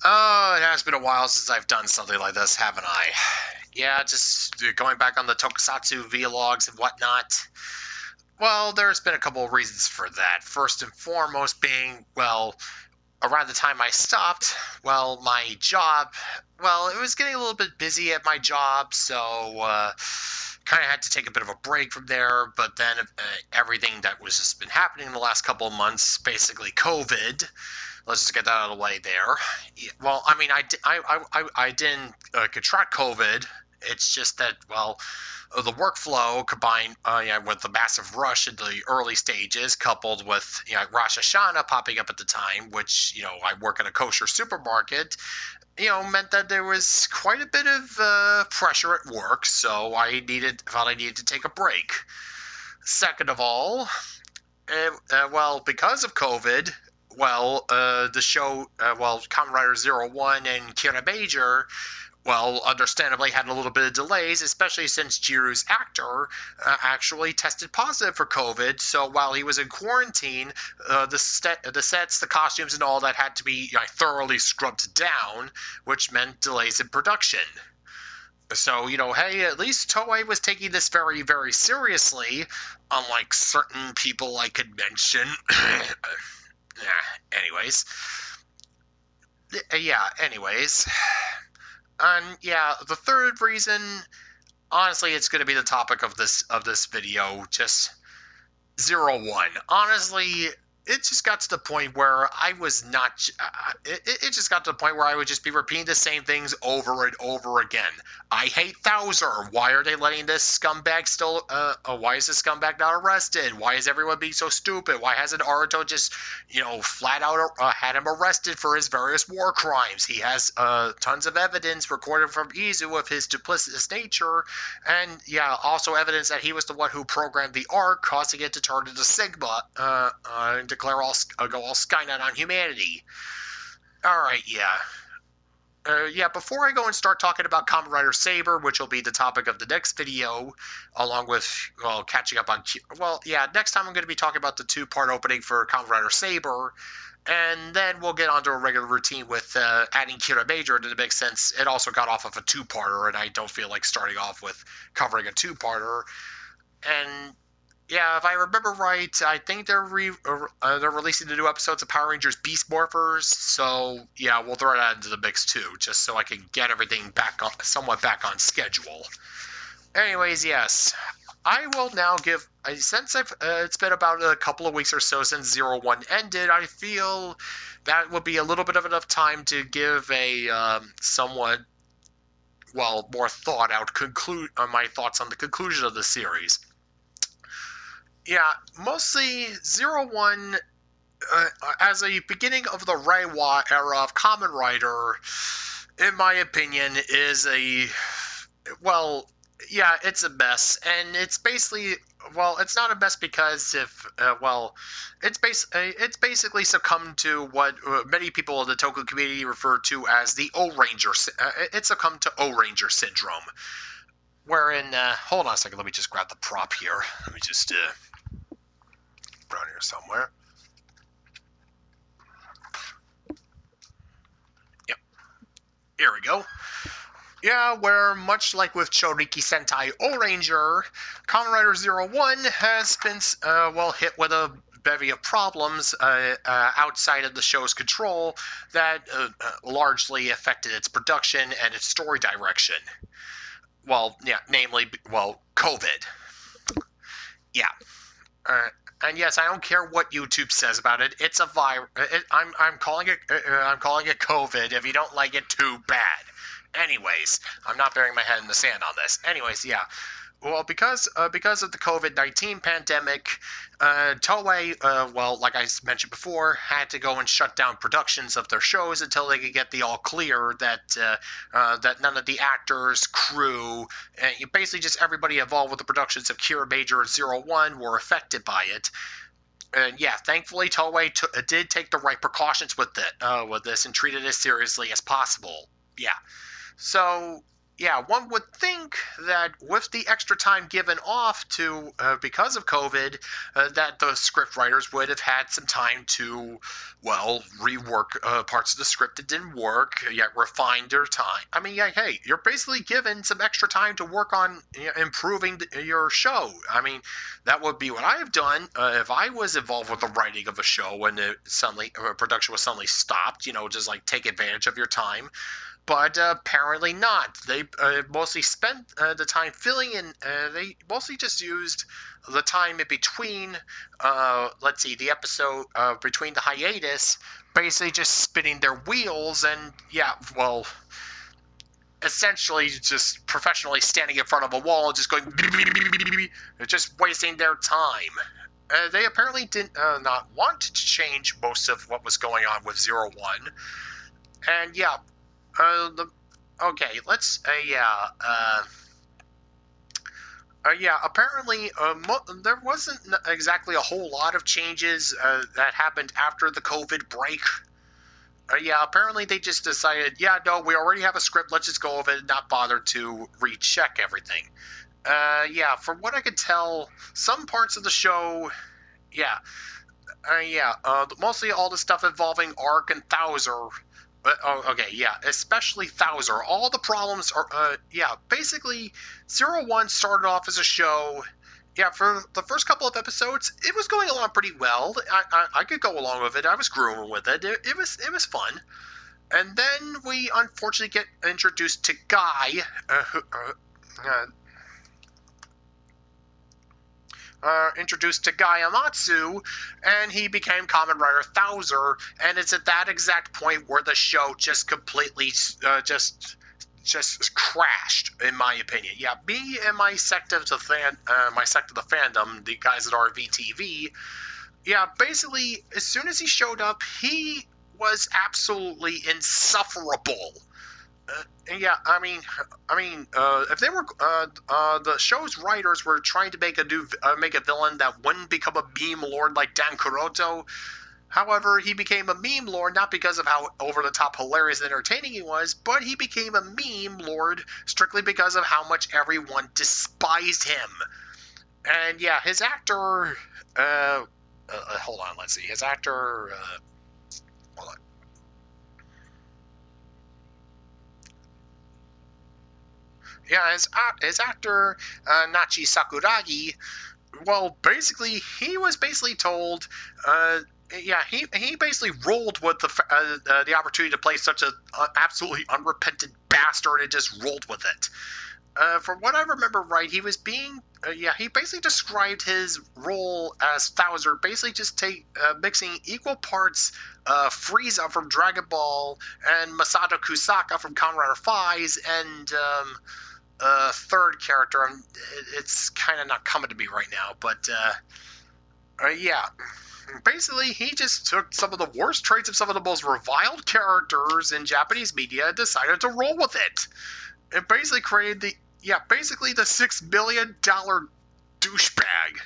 Oh, it has been a while since I've done something like this, haven't I? Yeah, just going back on the Tokusatsu V-Logs and whatnot. Well, there's been a couple of reasons for that. First and foremost being, well, around the time I stopped, well, my job, well, it was getting a little bit busy at my job, so kind of had to take a bit of a break from there. But then everything that was just been happening in the last couple of months, basically COVID. Let's just get that out of the way there. Well, I mean, I didn't contract COVID. It's just that, well, the workflow combined with the massive rush in the early stages, coupled with Rosh Hashanah popping up at the time, which I work in a kosher supermarket, meant that there was quite a bit of pressure at work. So felt I needed to take a break. Second of all, well, because of COVID, the show, Kamen Rider Zero One and Kira Major, well, understandably had a little bit of delays, especially since Jiru's actor actually tested positive for COVID. So while he was in quarantine, the sets, the costumes, and all that had to be thoroughly scrubbed down, which meant delays in production. So, hey, at least Toei was taking this very, very seriously, unlike certain people I could mention. Anyways. Anyways. And yeah, the third reason, honestly, it's going to be the topic of this video, just Zero One. Honestly, it just got to the point where I was not. It just got to the point where I would just be repeating the same things over and over again. I hate Thouser. Why are they letting this scumbag still? Why is this scumbag not arrested? Why is everyone being so stupid? Why hasn't Aruto just, flat out had him arrested for his various war crimes? He has tons of evidence recorded from Izu of his duplicitous nature, and yeah, also evidence that he was the one who programmed the arc, causing it to turn into Sigma. And declare go all Skynet on humanity. Alright, yeah. Before I go and start talking about Kamen Rider Saber, which will be the topic of the next video, along with, catching up on... next time I'm going to be talking about the two-part opening for Kamen Rider Saber, and then we'll get onto a regular routine with adding Kira Major into the mix, since it also got off of a two-parter, and I don't feel like starting off with covering a two-parter. And yeah, if I remember right, I think they're releasing the new episodes of Power Rangers Beast Morphers. So yeah, we'll throw that into the mix too, just so I can get everything somewhat back on schedule. Anyways, yes, I will now give. Since it's been about a couple of weeks or so since Zero One ended, I feel that would be a little bit of enough time to give a somewhat more thought out my thoughts on the conclusion of the series. Yeah, mostly Zero One, as a beginning of the Reiwa era of Kamen Rider, in my opinion, is it's a mess. And it's basically, it's not a mess because it's basically succumbed to what many people in the Toku community refer to as the O-Ranger, it succumbed to O-Ranger syndrome. Wherein, hold on a second, let me just grab the prop here. Let me just, around here somewhere. Yep. Here we go. Yeah, where much like with Choriki Sentai O-Ranger, Kamen Rider Zero One has been hit with a bevy of problems outside of the show's control that largely affected its production and its story direction. Namely, COVID. Yeah. And yes, I don't care what YouTube says about it. It's a virus. I'm calling it COVID. If you don't like it, too bad. Anyways, I'm not burying my head in the sand on this. Anyways, yeah. Well, because of the COVID-19 pandemic, Toei, like I mentioned before, had to go and shut down productions of their shows until they could get the all clear that none of the actors, crew, and basically just everybody involved with the productions of Kira Major and Zero One were affected by it. And yeah, thankfully Toei did take the right precautions with this and treated it as seriously as possible. Yeah. So yeah, one would think that with the extra time given off to because of COVID, that the script writers would have had some time to, well, rework parts of the script that didn't work, yet refine their time. I mean, yeah, hey, you're basically given some extra time to work on improving your show. I mean, that would be what I have done if I was involved with the writing of a show when production was suddenly stopped. Just like take advantage of your time. But apparently not. They mostly spent the time filling in. They mostly just used the time in between, let's see, the episode between the hiatus, basically just spinning their wheels and, yeah, well, essentially just professionally standing in front of a wall and just going, just wasting their time. They apparently did not want to change most of what was going on with Zero One. And, yeah, okay, let's, apparently, there wasn't exactly a whole lot of changes that happened after the COVID break. Apparently they just decided, no, we already have a script, let's just go over it and not bother to recheck everything. From what I could tell, some parts of the show, mostly all the stuff involving Arc and Thouser. Especially Thouser. All the problems are, basically, Zero One started off as a show. For the first couple of episodes, it was going along pretty well. I could go along with it. I was grooving with it. It was fun. And then we unfortunately get introduced to Guy, introduced to Guy Amatsu, and he became Kamen Rider Thouser, and it's at that exact point where the show just completely just crashed, in my opinion. Me and my sect of the fandom, the guys at RVTV, basically, as soon as he showed up, he was absolutely insufferable. If they were the show's writers were trying to make a villain that wouldn't become a meme lord like Dan Kuroto. However, he became a meme lord not because of how over the top hilarious and entertaining he was, but he became a meme lord strictly because of how much everyone despised him. And his actor. Hold on, let's see. His actor. Hold on. His actor, Nachi Sakuragi, well, basically, he was basically told, he basically rolled with the opportunity to play such an absolutely unrepentant bastard and just rolled with it. From what I remember right, he was he basically described his role as Thouser, basically just mixing equal parts Frieza from Dragon Ball and Masato Kusaka from Kamen Rider Fives and third character. It's kind of not coming to me right now, but basically he just took some of the worst traits of some of the most reviled characters in Japanese media and decided to roll with it. It basically created the $6 billion douchebag.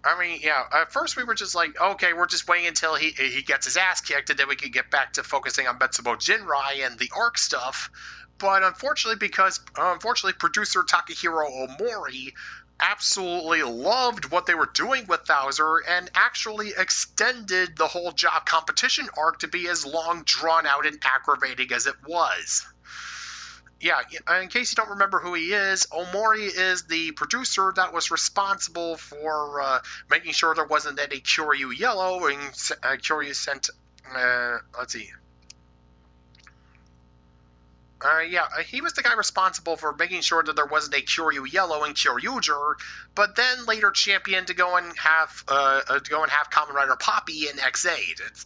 At first we were just like, okay, we're just waiting until he gets his ass kicked, and then we can get back to focusing on Metsubo Jinrai and the Arc stuff. But unfortunately, producer Takahiro Omori absolutely loved what they were doing with Thouser and actually extended the whole job competition arc to be as long, drawn out, and aggravating as it was. In case you don't remember who he is, Omori is the producer that was responsible for making sure there wasn't any Kyoryu Yellow, and Kyoryu sent, let's see. He was the guy responsible for making sure that there wasn't a Kyoryu Yellow and Kyoryuger, but then later championed to go and have Kamen Rider Poppy in X8.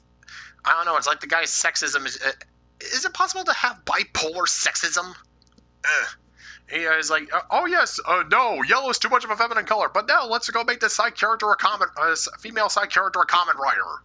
I don't know. It's like the guy's sexism is it possible to have bipolar sexism? He is like, no, yellow is too much of a feminine color, but no, let's go make this side character female side character a Kamen Rider.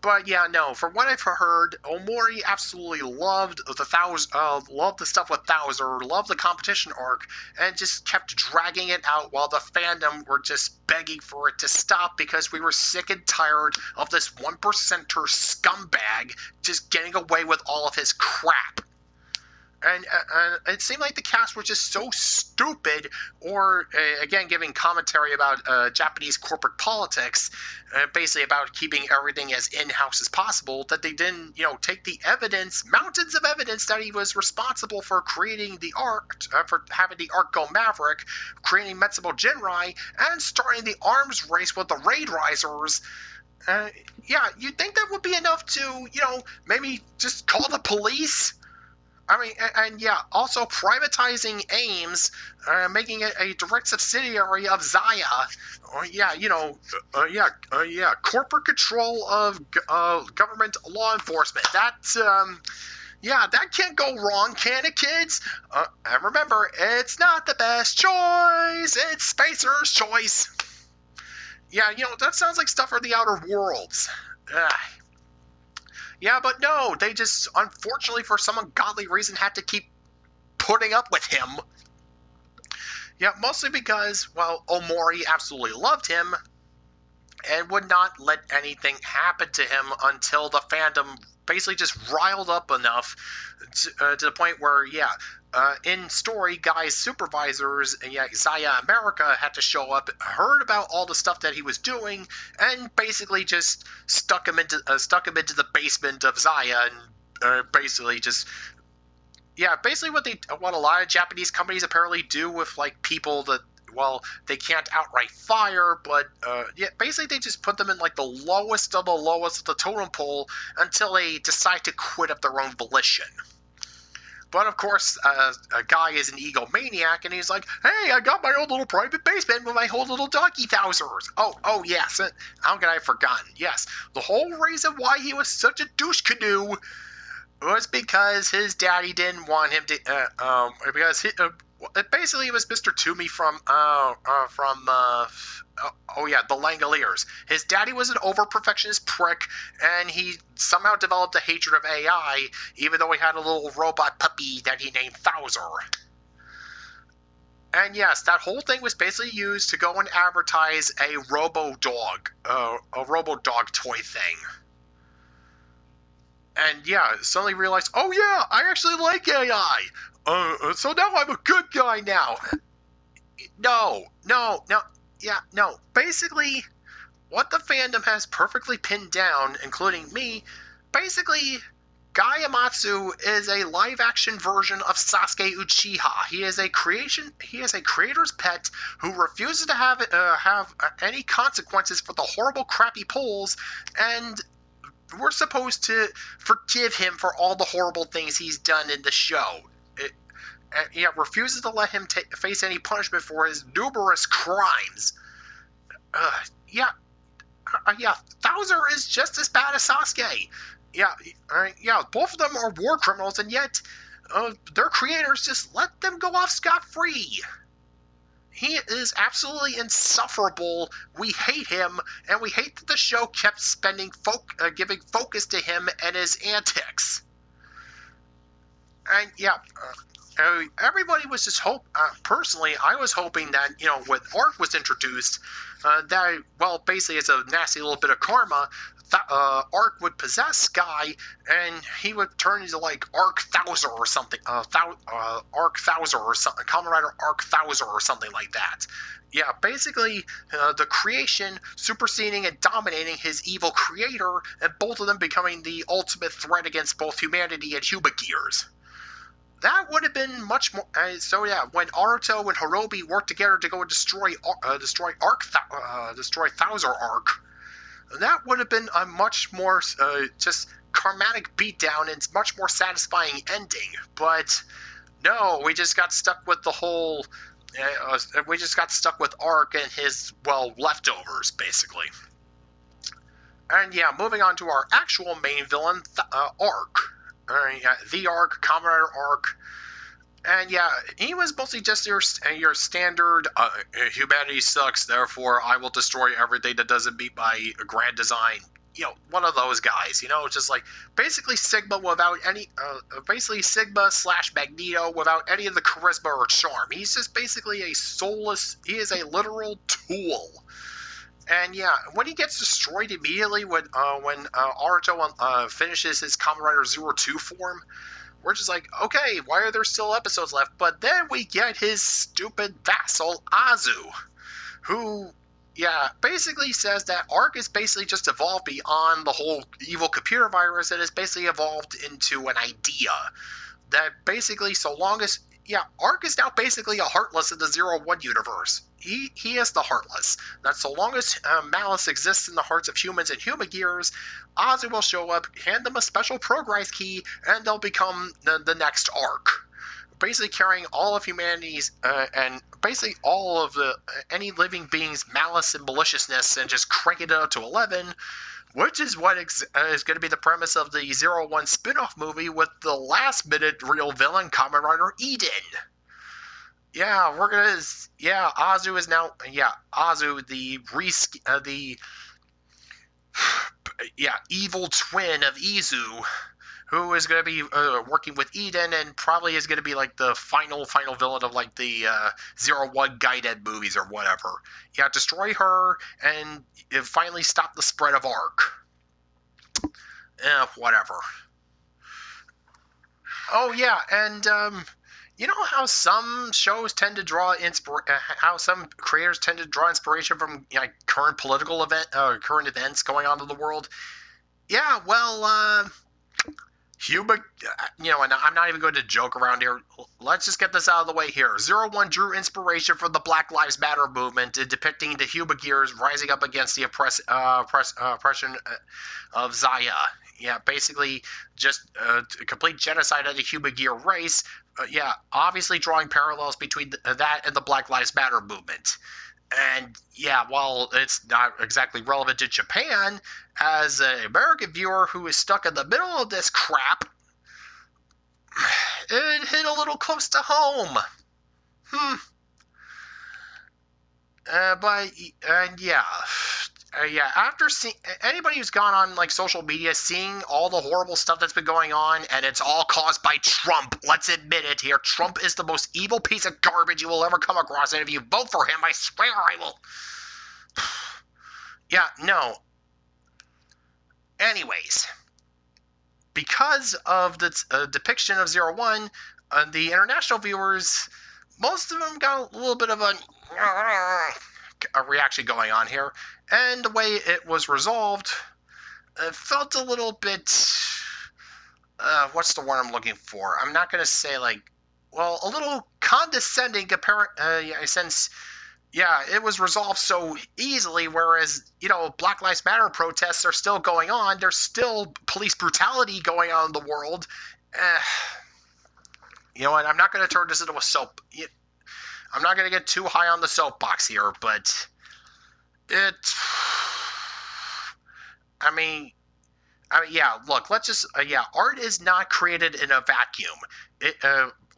But yeah, no. From what I've heard, Omori absolutely loved the stuff with Thouser, loved the competition arc, and just kept dragging it out while the fandom were just begging for it to stop because we were sick and tired of this 1%er scumbag just getting away with all of his crap. And it seemed like the cast was just so stupid, or again, giving commentary about Japanese corporate politics, basically about keeping everything as in-house as possible, that they didn't, take the evidence, mountains of evidence, that he was responsible for creating the arc, for having the arc go Maverick, creating Metsubo Jinrai, and starting the arms race with the Raid Risers. Yeah, you'd think that would be enough to, maybe just call the police? I mean, and yeah, also privatizing Ames, making it a direct subsidiary of Zaya. Corporate control of government law enforcement. That can't go wrong, can it, kids? And remember, it's not the best choice, it's Spacer's choice. Yeah, that sounds like stuff for the Outer Worlds. Yeah, but no, they just, unfortunately, for some ungodly reason, had to keep putting up with him. Yeah, mostly because, well, Omori absolutely loved him and would not let anything happen to him until the fandom basically just riled up enough to the point where, in story, Guy's supervisors, Zaya America had to show up, heard about all the stuff that he was doing, and basically just stuck him into the basement of Zaya, and basically what a lot of Japanese companies apparently do with like people that, well, they can't outright fire, but basically they just put them in like the lowest of the totem pole until they decide to quit of their own volition. But of course, a guy is an egomaniac, and he's like, "Hey, I got my own little private basement with my whole little donkey Thousers." Oh yes, how could I have forgotten? Yes, the whole reason why he was such a douche canoe was because his daddy didn't want him to, basically it was Mr. Toomey from the Langoliers. His daddy was an over-perfectionist prick, and he somehow developed a hatred of AI, even though he had a little robot puppy that he named Thouser. And yes, that whole thing was basically used to go and advertise a Robo-Dog toy thing. And yeah, suddenly realized, oh yeah, I actually like AI. So now I'm a good guy now. No. Basically, what the fandom has perfectly pinned down, including me, basically, Guy Amatsu is a live-action version of Sasuke Uchiha. He is a creator's pet who refuses to have any consequences for the horrible, crappy polls, and we're supposed to forgive him for all the horrible things he's done in the show. Refuses to let him face any punishment for his numerous crimes. Thouser is just as bad as Sasuke. Both of them are war criminals, and yet their creators just let them go off scot-free. He is absolutely insufferable. We hate him, and we hate that the show kept giving focus to him and his antics. And everybody was just personally, I was hoping that, when Arc was introduced, basically it's a nasty little bit of karma, Arc would possess Sky, and he would turn into, like, Arc Thouser or something, Arc Thouser or something, Kamen Rider Arc Thouser or something like that. Yeah, basically, the creation superseding and dominating his evil creator, and both of them becoming the ultimate threat against both humanity and human gears. That would have been much more. When Aruto and Hirobi worked together to go and destroy Thouser Arc, that would have been a much more just karmatic beatdown and much more satisfying ending. But no, we just got stuck with the whole. We just got stuck with Arc and his leftovers, basically. And moving on to our actual main villain, Arc. The Arc, Kamen Rider Arc, and he was mostly just your standard, humanity sucks, therefore I will destroy everything that doesn't meet my grand design one of those guys, just like basically Sigma without any, basically Sigma / Magneto without any of the charisma or charm. He's just basically a soulless, he is a literal tool. And yeah, when he gets destroyed immediately when Aruto finishes his Kamen Rider Zero Two form, we're just like, okay, why are there still episodes left? But then we get his stupid vassal, Azu, who, basically says that Arc is basically just evolved beyond the whole evil computer virus and has basically evolved into an idea. That basically, so long as, Arc is now basically a Heartless in the Zero One universe. He is the Heartless. That so long as malice exists in the hearts of humans and human gears, Azu will show up, hand them a special progress key, and they'll become the next Arc. Basically carrying all of humanity's and basically all of the any living being's malice and maliciousness and just cranking it up to 11, which is what is going to be the premise of the Zero One spin-off movie with the last-minute real villain, Kamen Rider Eden. Yeah, Azu is now, Azu, the evil twin of Izu, who is going to be working with Eden and probably is going to be like the final villain of like the Zero One Gaiden movies or whatever. Yeah, destroy her and finally stop the spread of Arc. Whatever. Oh yeah, and you know how some shows tend to draw how some creators tend to draw inspiration from current political current events going on in the world. Yeah, well, and I'm not even going to joke around here. Let's just get this out of the way here. Zero One drew inspiration from the Black Lives Matter movement in depicting the Human Gears rising up against the oppression of Zaya. Yeah, basically just complete genocide of the Human Gear race. Obviously drawing parallels between that and the Black Lives Matter movement. And while it's not exactly relevant to Japan, as an American viewer who is stuck in the middle of this crap, it hit a little close to home. After seeing anybody who's gone on like social media, seeing all the horrible stuff that's been going on, and it's all caused by Trump. Let's admit it here. Trump is the most evil piece of garbage you will ever come across, and if you vote for him, I swear I will. No. Anyways, because of the depiction of Zero One, the international viewers, most of them got a little bit of a reaction going on here, and the way it was resolved felt a little bit what's the word I'm looking for? I'm not going to say a little condescending since it was resolved so easily, whereas Black Lives Matter protests are still going on. There's still police brutality going on in the world. You know what, I'm not going to turn this into a soap. I'm not going to get too high on the soapbox here, but look, let's just, art is not created in a vacuum.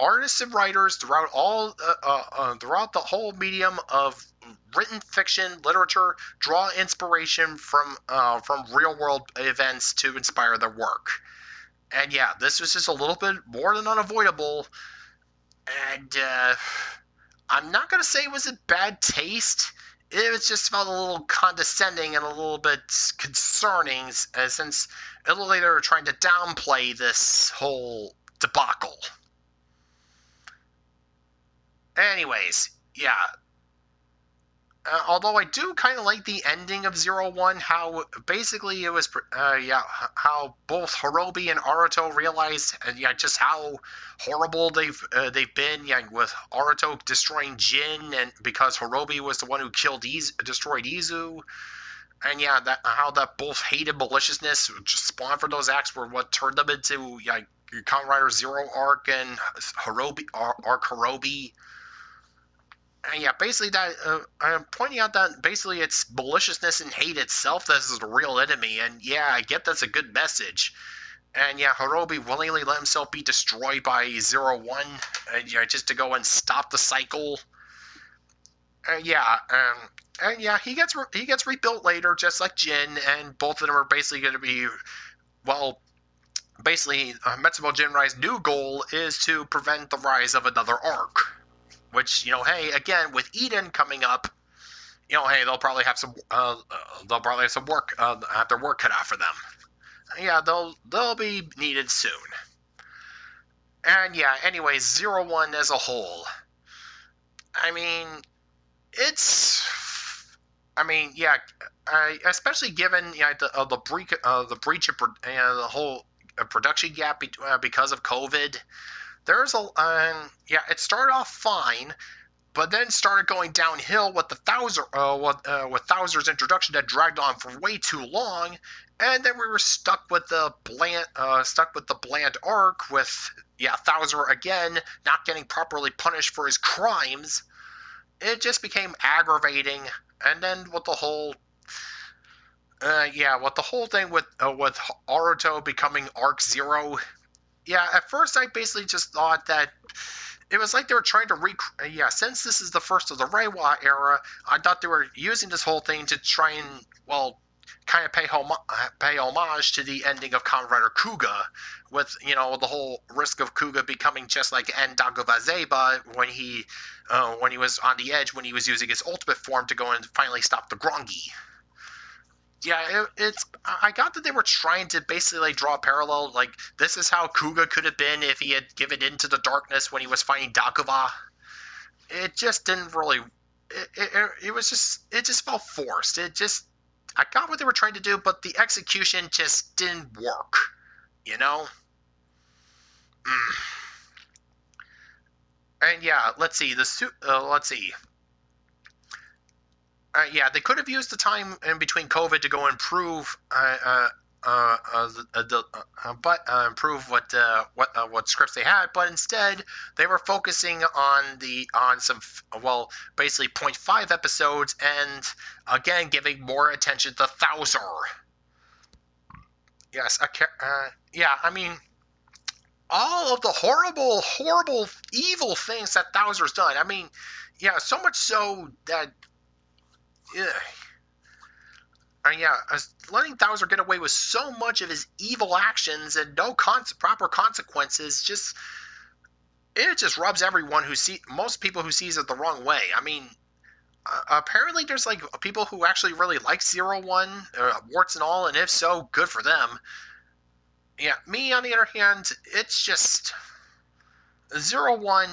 Artists and writers throughout the whole medium of written fiction, literature, draw inspiration from real world events to inspire their work. And this was just a little bit more than unavoidable, and I'm not going to say it was in bad taste. It was just felt a little condescending and a little bit concerning, since it looked like they were trying to downplay this whole debacle. Anyways, although I do kind of like the ending of Zero One, how basically it was, how both Hirobi and Aruto realized, just how horrible they've been, with Aruto destroying Jin, and because Hirobi was the one who destroyed Izu, and how that both hate and maliciousness just spawned for those acts were what turned them into Kamen Rider Zero Arc and Hirobi. And basically that, I'm pointing out that basically it's maliciousness and hate itself that is the real enemy, and I get that's a good message. And Hirobi willingly let himself be destroyed by Zero One, just to go and stop the cycle. Yeah, and yeah, he gets rebuilt later, just like Jin, and both of them are basically going to be, well, basically, Metsubo Jinrai's new goal is to prevent the rise of another arc. Which, hey, again, with Eden coming up, hey, they'll probably have some work, have their work cut out for them. Yeah, they'll be needed soon. And yeah, anyways, Zero One as a whole, I mean, it's, yeah, especially given the breach of the whole production gap because of COVID. There's it started off fine, but then started going downhill with the with Thouser's introduction that dragged on for way too long, and then we were stuck with the bland arc with Thouser again not getting properly punished for his crimes. It just became aggravating, and then with the whole thing with Aruto becoming Arc Zero. Yeah, at first I basically just thought that it was like they were trying to since this is the first of the Reiwa era, I thought they were using this whole thing to try and, well, kind of pay homage to the ending of Kamen Rider Kuga, with, the whole risk of Kuga becoming just like Ndakuba Zeba when he was on the edge, when he was using his ultimate form to go and finally stop the Grongi. Yeah, I got that they were trying to basically draw a parallel, like, this is how Kuga could have been if he had given into the darkness when he was fighting Dakuba. It just didn't really, it just felt forced. I got what they were trying to do, but the execution just didn't work, you know? And yeah, let's see, they could have used the time in between COVID to go improve, improve what scripts they had, but instead they were focusing on some, well, basically 0.5 episodes, and again giving more attention to Thouser. Yes, all of the horrible, horrible, evil things that Thouser's done. So much so that. Letting Thouser get away with so much of his evil actions and no proper consequences, it just rubs most people who sees it the wrong way. Apparently there's like people who actually really like Zero One, warts and all, and if so, good for them. Yeah, me on the other hand, it's just Zero One.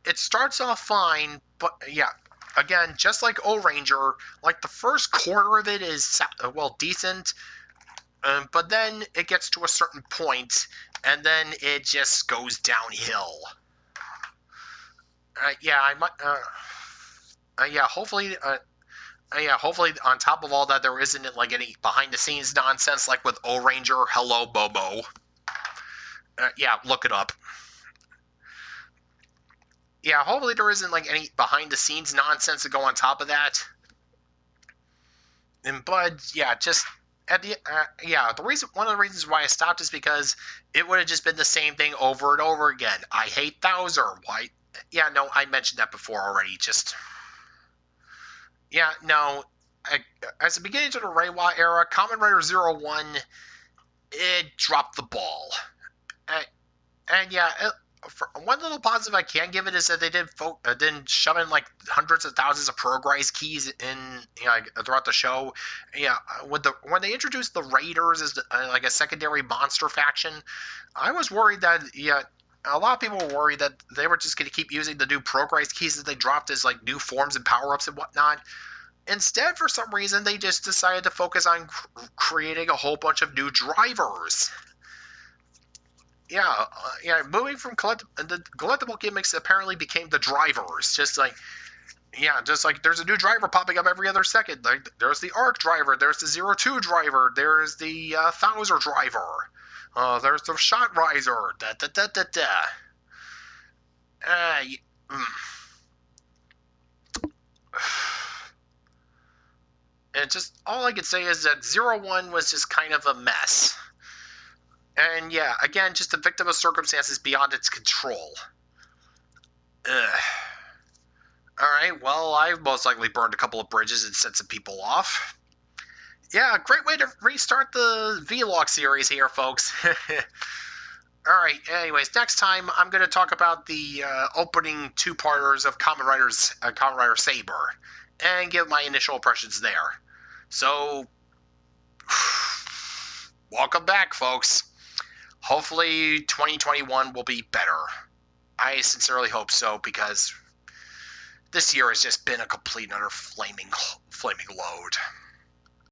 It starts off fine, but yeah, again, just like O-Ranger, like the first quarter of it is, well, decent, but then it gets to a certain point, and then it just goes downhill. Hopefully, hopefully on top of all that, there isn't like any behind-the-scenes nonsense like with O-Ranger, Hello Bobo. Look it up. Yeah, hopefully there isn't like any behind-the-scenes nonsense to go on top of that. But yeah, just at the one of the reasons why I stopped is because it would have just been the same thing over and over again. I hate Thouser. Why? Yeah, no, I mentioned that before already. As the beginning of the Reiwa era, Kamen Rider Zero One, it dropped the ball. One little positive I can give it is that they didn't shove in like hundreds of thousands of progress keys throughout the show. When they introduced the Raiders as like a secondary monster faction, I was worried that a lot of people were worried that they were just going to keep using the new progress keys that they dropped as like new forms and power ups and whatnot. Instead, for some reason, they just decided to focus on creating a whole bunch of new drivers. Moving from the collectible gimmicks apparently became the drivers. Just like there's a new driver popping up every other second. Like there's the Arc driver, there's the 02 driver, there's the Thouser driver, there's the Shot Riser. And just all I could say is that Zero One was just kind of a mess. And yeah, again, just a victim of circumstances beyond its control. Alright, well, I've most likely burned a couple of bridges and set some people off. Yeah, great way to restart the V-Log series here, folks. Alright, anyways, next time I'm going to talk about the opening two-parters of Kamen Rider Saber, and give my initial impressions there. So, welcome back, folks. Hopefully 2021 will be better. I sincerely hope so, because this year has just been a complete and utter flaming load.